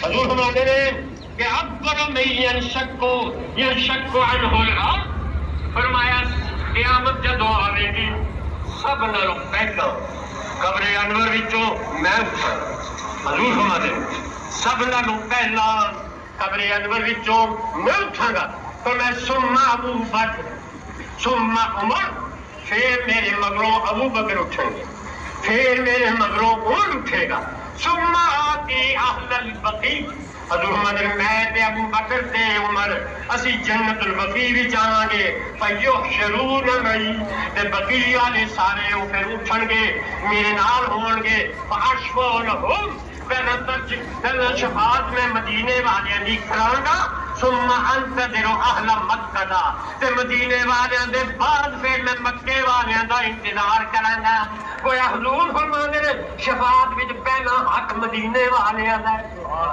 حضور فرماتے ہیں کہ اکبر من ینشق عنہ الارض، فرمایا قیامت جدوں آئے گی سب نالوں پہلا قبر انور وچوں میں اٹھاں گا۔ حضور فرماتے ہیں سب نالوں پہلا قبر انور وچوں میں اٹھاں گا، تو میں ثم ابو بکر ثم عمر، پھر میرے مگروں ابو بکر اٹھیں گے، پھر میرے مگروں عمر اٹھے گا، ثم آتی اہل البقیع، حضور فرماتے ہیں میں تے ابو بکر تے عمر اسی جنت البقیع وچ جاواں گے، فیحشرون معی، تے بقیع والے سارے وہ پھر اٹھن گے میرے نال ہون گے، فاشفع لہم، پھر شفاعت میں مدینے والے دی کراں گا، ثم انتظر اہل مکہ، تے مدینے والے دے بعد پھر میں مکے والے دا انتظار کراں گا۔ کوئی حضور فرماندے نے شفاعت وچ پہلا حق مدینے والے دا ہے۔